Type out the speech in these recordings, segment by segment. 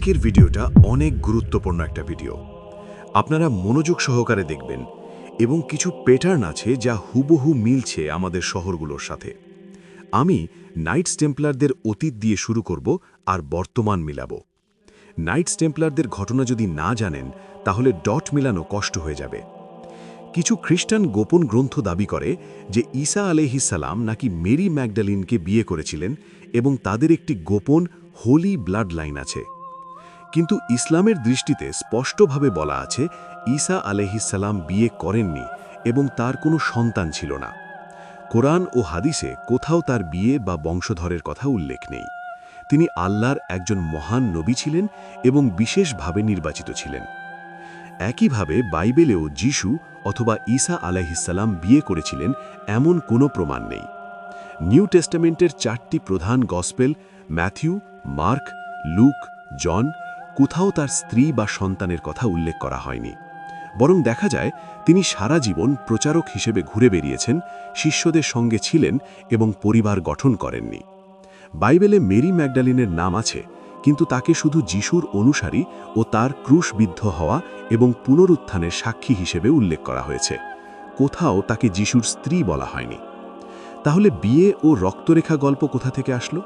আজকের ভিডিওটা অনেক গুরুত্বপূর্ণ একটা ভিডিও। আপনারা মনোযোগ সহকারে দেখবেন এবং কিছু প্যাটার্ন আছে যা হুবহু মিলছে আমাদের শহরগুলোর সাথে। আমি নাইটস টেম্পলারদের অতীত দিয়ে শুরু করব আর বর্তমান মিলাবো। নাইটস টেম্পলারদের ঘটনা যদি না জানেন তাহলে ডট মিলানো কষ্ট হয়ে যাবে। কিছু খ্রিস্টান গোপন গ্রন্থ দাবি করে যে ঈসা আলাইহিসসালাম নাকি মেরি ম্যাগডালিনকে বিয়ে করেছিলেন এবং তাদের একটি গোপন হোলি ব্লাড লাইন আছে। কিন্তু ইসলামের দৃষ্টিতে স্পষ্টভাবে বলা আছে ঈসা আলাইহিসসালাম বিয়ে করেননি এবং তার কোনো সন্তান ছিল না। কোরআন ও হাদিসে কোথাও তার বিয়ে বা বংশধরের কথা উল্লেখ নেই। তিনি আল্লাহর একজন মহান নবী ছিলেন এবং বিশেষভাবে নির্বাচিত ছিলেন। একইভাবে বাইবেলেও যিশু অথবা ঈসা আলাইহিসসালাম বিয়ে করেছিলেন এমন কোনো প্রমাণ নেই। নিউ টেস্টামেন্টের 4টি প্রধান গসপেল ম্যাথিউ, মার্ক, লুক, জন কোথাও তার স্ত্রী বা সন্তানের কথা উল্লেখ করা হয়নি। বরং দেখা যায় তিনি সারা জীবন প্রচারক হিসেবে ঘুরে বেরিয়েছেন, শিষ্যদের সঙ্গে ছিলেন এবং পরিবার গঠন করেননি। বাইবেলে মেরি ম্যাগডালিনের নাম আছে, কিন্তু তাকে শুধু যিশুর অনুসারী ও তার ক্রুশবিদ্ধ হওয়া এবং পুনরুত্থানের সাক্ষী হিসেবে উল্লেখ করা হয়েছে। কোথাও তাকে যিশুর স্ত্রী বলা হয়নি। তাহলে বিয়ে ও রক্তরেখা গল্প কোথা থেকে আসলো?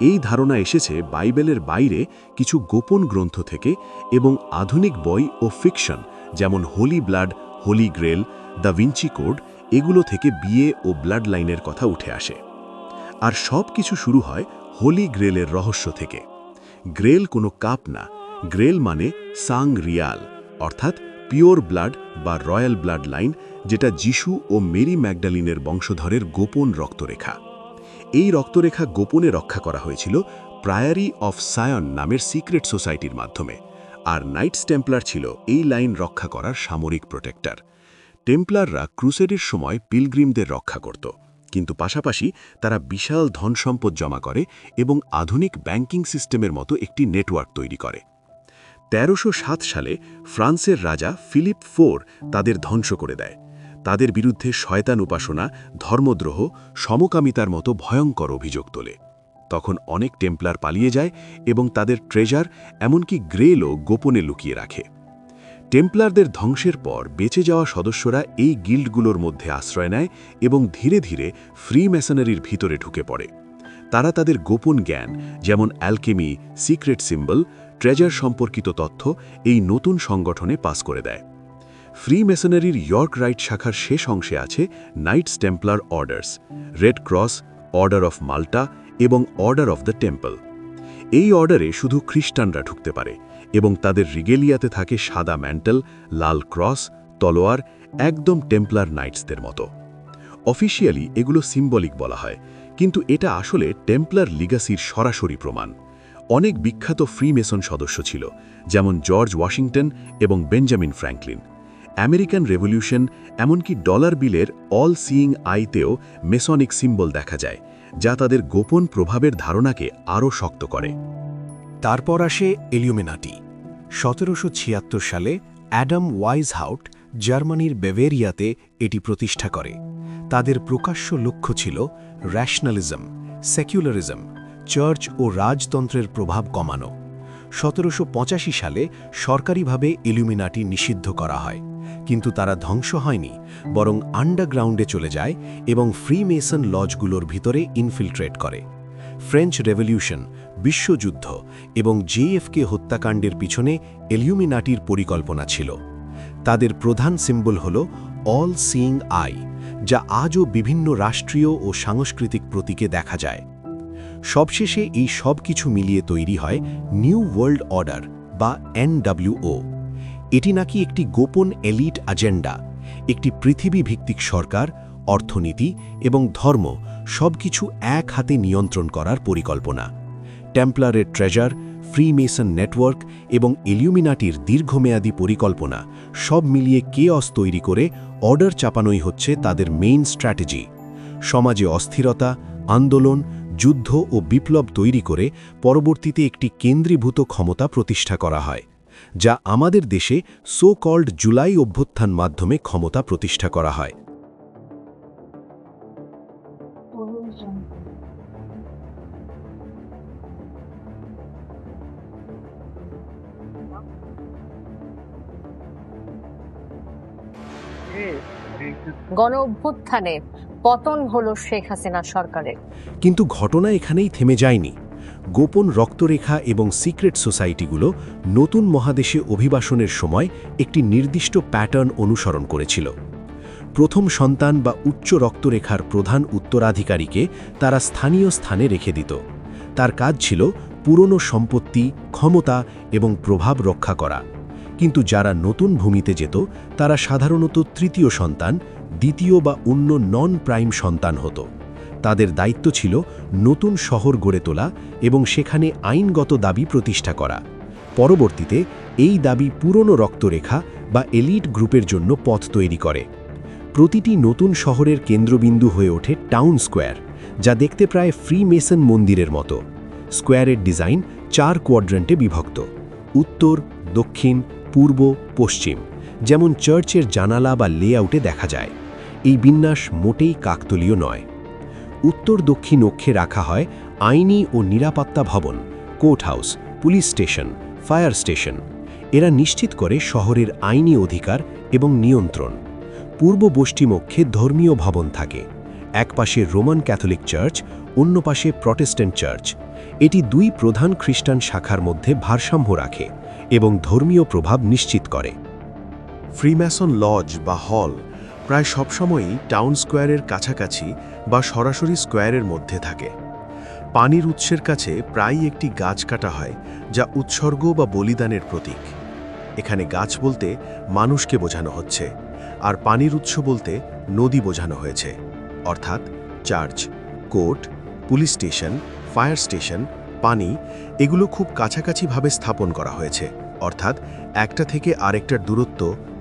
এই ধারণা এসেছে বাইবেলের বাইরে কিছু গোপন গ্রন্থ থেকে এবং আধুনিক বই ও ফিকশন যেমন holy blood, holy grail, the Vinci code এগুলো থেকে বিয়ে ও ব্লাড লাইনের কথা উঠে আসে। আর সব কিছু শুরু হয় হোলি গ্রেলের রহস্য থেকে। গ্রেল কোনো কাপ না, গ্রেল মানে সাং রিয়াল, অর্থাৎ পিওর ব্লাড বা রয়্যাল ব্লাড লাইন, যেটা যিশু ও মেরি ম্যাগডালিনের বংশধরের গোপন রক্তরেখা। এই রক্তরেখা গোপনে রক্ষা করা হয়েছিল প্রায়ারি অফ সায়ন নামের সিক্রেট সোসাইটির মাধ্যমে, আর নাইটস টেম্পলার ছিল এই লাইন রক্ষা করার সামরিক প্রোটেক্টর। টেম্পলাররা ক্রুসেডের সময় পিলগ্রিমদের রক্ষা করত, কিন্তু পাশাপাশি তারা বিশাল ধনসম্পদ জমা করে এবং আধুনিক ব্যাংকিং সিস্টেমের মতো একটি নেটওয়ার্ক তৈরি করে। 1307 সালে ফ্রান্সের রাজা ফিলিপ IV তাদের ধ্বংস করে দেয়। তাদের বিরুদ্ধে শয়তান উপাসনা, ধর্মদ্রোহ, সমকামিতার মতো ভয়ঙ্কর অভিযোগ তোলে। তখন অনেক টেম্পলার পালিয়ে যায় এবং তাদের ট্রেজার, এমনকি গ্রেলও গোপনে লুকিয়ে রাখে। টেম্পলারদের ধ্বংসের পর বেঁচে যাওয়া সদস্যরা এই গিল্ডগুলোর মধ্যে আশ্রয় নেয় এবং ধীরে ধীরে ফ্রি মেসনারির ভিতরে ঢুকে পড়ে। তারা তাদের গোপন জ্ঞান, যেমন অ্যালকেমি, সিক্রেট সিম্বল, ট্রেজার সম্পর্কিত তথ্য এই নতুন সংগঠনে পাস করে দেয়। ফ্রি মেসনারির ইয়র্ক রাইট শাখার শেষ অংশে আছে Knights Templar orders, Red Cross, order of Malta এবং অর্ডার অফ দ্য টেম্পল। এই অর্ডারে শুধু খ্রিস্টানরা ঢুকতে পারে এবং তাদের রিগেলিয়াতে থাকে সাদা ম্যান্টেল, লাল ক্রস, তলোয়ার, একদম টেম্পলার নাইটসদের মতো। অফিসিয়ালি এগুলো সিম্বলিক বলা হয়, কিন্তু এটা আসলে টেম্পলার লিগাসির সরাসরি প্রমাণ। অনেক বিখ্যাত ফ্রি মেসন সদস্য ছিল, যেমন জর্জ ওয়াশিংটন এবং বেঞ্জামিন ফ্র্যাঙ্কলিন। আমেরিকান রেভলিউশন, এমনকি ডলার বিলের অল সিইং আইতেও মেসনিক সিম্বল দেখা যায়, যা তাদের গোপন প্রভাবের ধারণাকে আরও শক্ত করে। তারপর আসে ইলুমিনাটি। 1776 সালে অ্যাডাম ওয়াইজহাউট জার্মানির বেভেরিয়াতে এটি প্রতিষ্ঠা করে। তাদের প্রকাশ্য লক্ষ্য ছিল র্যাশনালিজম, সেকুলারিজম, চার্চ ও রাজতন্ত্রের প্রভাব কমানো। 1785 সালে সরকারিভাবে ইলুমিনাটি নিষিদ্ধ করা হয়, কিন্তু তারা ধ্বংস হয়নি, বরং আন্ডারগ্রাউন্ডে চলে যায় এবং ফ্রি মেসন লজগুলোর ভিতরে ইনফিল্ট্রেট করে। ফ্রেঞ্চ রেভলিউশন, বিশ্বযুদ্ধ এবং জেএফকে হত্যাকাণ্ডের পিছনে ইলুমিনাটির পরিকল্পনা ছিল। তাদের প্রধান সিম্বল হল অল সিইং আই, যা আজও বিভিন্ন রাষ্ট্রীয় ও সাংস্কৃতিক প্রতীকে দেখা যায়। সবশেষে এই সব কিছু মিলিয়ে তৈরি হয় নিউ ওয়ার্ল্ড অর্ডার বা NWO। এটি নাকি একটি গোপন এলিট এজেন্ডা, একটি পৃথিবীভিত্তিক সরকার, অর্থনীতি এবং ধর্ম সবকিছু এক হাতে নিয়ন্ত্রণ করার পরিকল্পনা। টেম্পলারের ট্রেজার, ফ্রি মেসন নেটওয়ার্ক এবং ইলুমিনাটির দীর্ঘমেয়াদী পরিকল্পনা সব মিলিয়ে কেঅস তৈরি করে অর্ডার চাপানোই হচ্ছে তাদের মেইন স্ট্র্যাটেজি। সমাজে অস্থিরতা, আন্দোলন, যুদ্ধ ও বিপ্লব তৈরি করে পরবর্তীতে একটি কেন্দ্রীভূত ক্ষমতা প্রতিষ্ঠা করা হয়, যা আমাদের দেশে সো কল্ড জুলাই অভ্যুত্থান মাধ্যমে ক্ষমতা প্রতিষ্ঠা করা হয়। Audio. 。গণ অভ্যুত্থানে পতন হলো শেখ হাসিনা সরকারের। কিন্তু ঘটনা এখানেই থেমে যায়নি। গোপন রক্তরেখা এবং সিক্রেট সোসাইটিগুলো নতুন মহাদেশে অভিবাসনের সময় একটি নির্দিষ্ট প্যাটার্ন অনুসরণ করেছিল। প্রথম সন্তান বা উচ্চ রক্তরেখার প্রধান উত্তরাধিকারীকে তারা স্থানীয় স্থানে রেখে দিত। তার কাজ ছিল পুরনো সম্পত্তি, ক্ষমতা এবং প্রভাব রক্ষা করা। কিন্তু যারা নতুন ভূমিতে যেত তারা সাধারণত তৃতীয় সন্তান, দ্বিতীয় বা অন্য নন প্রাইম সন্তান হতো। তাদের দায়িত্ব ছিল নতুন শহর গড়ে তোলা এবং সেখানে আইনগত দাবি প্রতিষ্ঠা করা। পরবর্তীতে এই দাবি পুরনো রক্তরেখা বা এলিট গ্রুপের জন্য পথ তৈরি করে। প্রতিটি নতুন শহরের কেন্দ্রবিন্দু হয়ে ওঠে টাউন স্কোয়ার, যা দেখতে প্রায় ফ্রিমেসন মন্দিরের মতো। স্কোয়ারের ডিজাইন 4 কোয়াড্রেন্টে বিভক্ত: উত্তর, দক্ষিণ, পূর্ব, পশ্চিম, যেমন চার্চের জানালা বা লেআউটে দেখা যায়। এই বিন্যাস মোটেই কাকতালীয় নয়। উত্তর দক্ষিণ অক্ষে রাখা হয় আইনি ও নিরাপত্তা ভবন, court house, police station, fire station. এরা নিশ্চিত করে শহরের আইনি অধিকার এবং নিয়ন্ত্রণ। পূর্ব পশ্চিম অক্ষে ধর্মীয় ভবন থাকে। এক পাশে রোমান ক্যাথলিক চার্চ, অন্য পাশে প্রটেস্ট্যান্ট চার্চ। এটি 2 প্রধান খ্রিস্টান শাখার মধ্যে ভারসাম্য রাখে এবং ধর্মীয় প্রভাব নিশ্চিত করে। ফ্রিম্যাসন লজ বা হল প্রায় সবসময়ই টাউন স্কোয়ারের কাছাকাছি বা সরাসরি স্কোয়ারের মধ্যে থাকে। পানির উৎসের কাছে প্রায়ই একটি গাছ কাটা হয়, যা উৎসর্গ বা বলিদানের প্রতীক। এখানে গাছ বলতে মানুষকে বোঝানো হচ্ছে, আর পানির উৎস বলতে নদী বোঝানো হয়েছে। অর্থাৎ church, court, police station, fire station, পানি এগুলো খুব কাছাকাছিভাবে স্থাপন করা হয়েছে, অর্থাৎ একটা থেকে আরেকটার দূরত্ব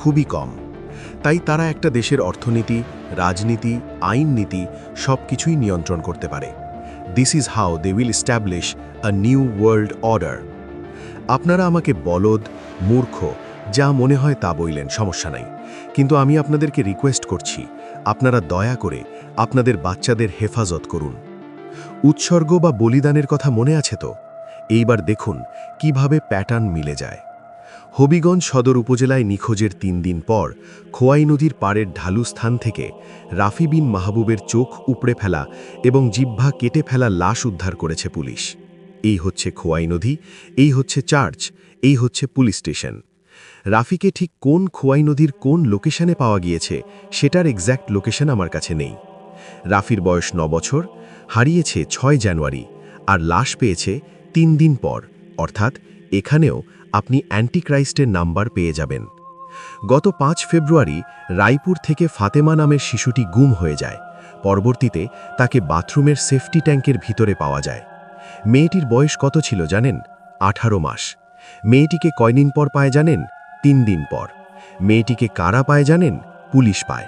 খুবই কম। তাই তারা একটা দেশের অর্থনীতি, রাজনীতি, আইন নীতি সব কিছুই নিয়ন্ত্রণ করতে পারে। This is how they will establish a new world order. আপনারা আমাকে বলদ, মূর্খ যা মনে হয় তা বললেন, সমস্যা নাই। কিন্তু আমি আপনাদেরকে রিকোয়েস্ট করছি, আপনারা দয়া করে আপনাদের বাচ্চাদের হেফাজত করুন। উৎসর্গ বা বলিদানের কথা মনে আছে তো? এইবার দেখুন কিভাবে প্যাটার্ন মিলে যায়। হবিগঞ্জ সদর উপজেলায় নিখোঁজের 3 দিন পর খোয়াই নদীর পাড়ের ঢালু স্থান থেকে রাফি বিন মাহবুবের চোখ উপড়ে ফেলা এবং জিহ্বা কেটে ফেলা লাশ উদ্ধার করেছে পুলিশ। এই হচ্ছে খোয়াই নদী, এই হচ্ছে চার্চ, এই হচ্ছে পুলিশ স্টেশন। রাফিকে ঠিক কোন খোয়াই নদীর কোন লোকেশনে পাওয়া গিয়েছে সেটার এক্স্যাক্ট লোকেশন আমার কাছে নেই। রাফির বয়স 9 বছর, হারিয়েছে 6 জানুয়ারি, আর লাশ পেয়েছে 3 দিন পর, অর্থাৎ এখানেও আপনি অ্যান্টিক্রাইস্টের নাম্বার পেয়ে যাবেন। গত 5 ফেব্রুয়ারি রায়পুর থেকে ফাতেমা নামের শিশুটি গুম হয়ে যায়। পরবর্তীতে তাকে বাথরুমের সেফটি ট্যাঙ্কের ভিতরে পাওয়া যায়। মেয়েটির বয়স কত ছিল জানেন? 18 মাস। মেয়েটিকে কয়দিন পর পায় জানেন? 3 দিন পর। মেয়েটিকে কারা পায় জানেন? পুলিশ পায়।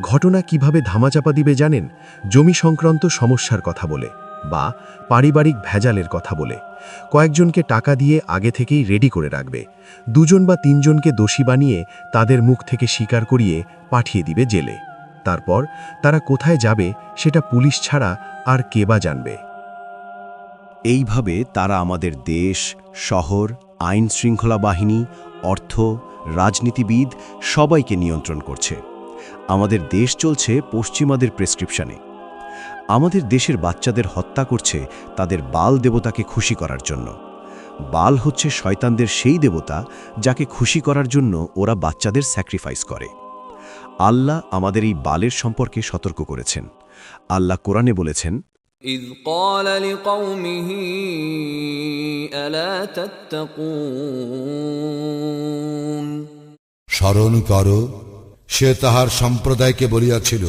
ঘটনা কিভাবে ধামাচাপা দিবে জানেন? জমি সংক্রান্ত সমস্যার কথা বলে বা পারিবারিক ভেজালের কথা বলে। কয়েকজনকে টাকা দিয়ে আগে থেকেই রেডি করে রাখবে। 2 বা 3 জনকে দোষী বানিয়ে তাদের মুখ থেকে স্বীকার করিয়ে পাঠিয়ে দিবে জেলে। তারপর তারা কোথায় যাবে সেটা পুলিশ ছাড়া আর কে বা জানবে। এইভাবে তারা আমাদের দেশ, শহর, আইন শৃঙ্খলা বাহিনী, অর্থ, রাজনীতিবিদ সবাইকে নিয়ন্ত্রণ করছে। আমাদের দেশ চলছে পশ্চিমাদের প্রেসক্রিপশনে। আমাদের দেশের বাচ্চাদের হত্যা করছে তাদের বাল দেবতাকে খুশি করার জন্য। বাল হচ্ছে শয়তানদের সেই দেবতা যাকে খুশি করার জন্য ওরা বাচ্চাদের স্যাক্রিফাইস করে। আল্লাহ আমাদের এই বালের সম্পর্কে সতর্ক করেছেন। আল্লাহ কোরআনে বলেছেন, إذ قال لقومه ألا تتقون স্মরণ করো, সে তাহার সম্প্রদায়কে বলিয়াছিল,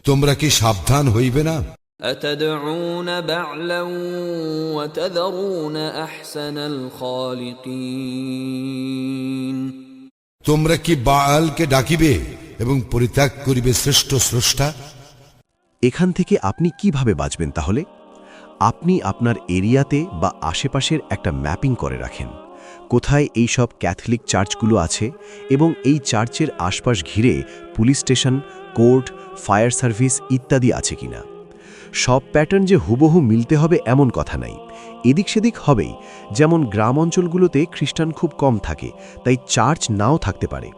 তোমরা কি সাবধান হইবে না? أتدعون بعلا وتذرون أحسن الخالقين তোমরা কি বাআলকে ডাকিবে এবং পরিত্যাগ করিবে শ্রেষ্ঠ স্রষ্টা? এখান থেকে আপনি কিভাবে বাঁচবেন তাহলে? আপনি আপনার এরিয়াতে বা আশেপাশের একটা ম্যাপিং করে রাখেন। কোথায় এই সব ক্যাথলিক চার্চগুলো আছে এবং এই চার্চের আশপাশ ঘিরে police station, court, fire service ইত্যাদি আছে কিনা। সব প্যাটার্ন যে হুবহু মিলতে হবে এমন কথা নাই, এদিক সেদিক হবেই। যেমন গ্রাম অঞ্চলগুলোতে খ্রিস্টান খুব কম থাকে, তাই চার্চ নাও থাকতে পারে।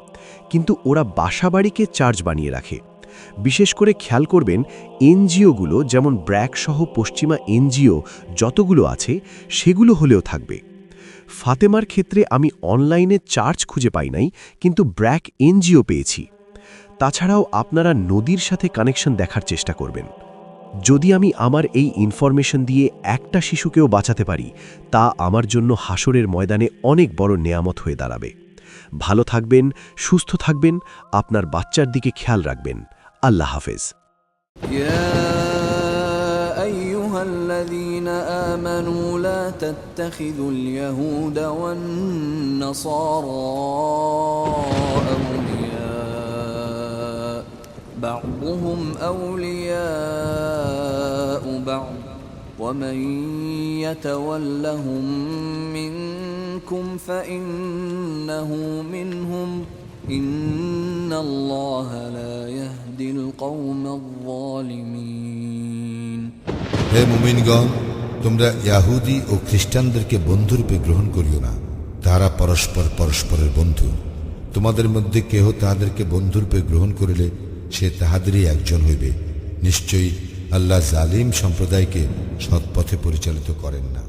কিন্তু ওরা বাসাবাড়িকে চার্চ বানিয়ে রাখে। বিশেষ করে খেয়াল করবেন এনজিওগুলো, যেমন ব্র্যাক সহ পশ্চিমা এনজিও যতগুলো আছে সেগুলো হলেও থাকবে। ফাতেমার ক্ষেত্রে আমি অনলাইনে চার্চ খুঁজে পাই নাই, কিন্তু ব্র্যাক এনজিও পেয়েছি। তাছাড়াও আপনারা নদীর সাথে কানেকশন দেখার চেষ্টা করবেন। যদি আমি আমার এই ইনফরমেশন দিয়ে একটা শিশুকেও বাঁচাতে পারি, তা আমার জন্য হাসরের ময়দানে অনেক বড় নেয়ামত হয়ে দাঁড়াবে। ভালো থাকবেন, সুস্থ থাকবেন, আপনার বাচ্চার দিকে খেয়াল রাখবেন। আল্লাহ হাফেজ। يا أيها الذين آمنوا لا تتخذوا اليهود والنصارى أولياء بعضهم أولياء بعض ومن يتولهم منكم فإنه منهم إن الله لا يهدي القوم الظالمين হে মুমিনগণ, তোমরা ইয়াহুদি ও খ্রিস্টানদেরকে বন্ধুরূপে গ্রহণ করিও না। তারা পরস্পরের বন্ধু। তোমাদের মধ্যে কেহ তাহাদেরকে বন্ধুরূপে গ্রহণ করিলে সে তাহাদেরই একজন হইবে। নিশ্চয়ই আল্লাহ জালিম সম্প্রদায়কে সৎপথে পরিচালিত করেন না।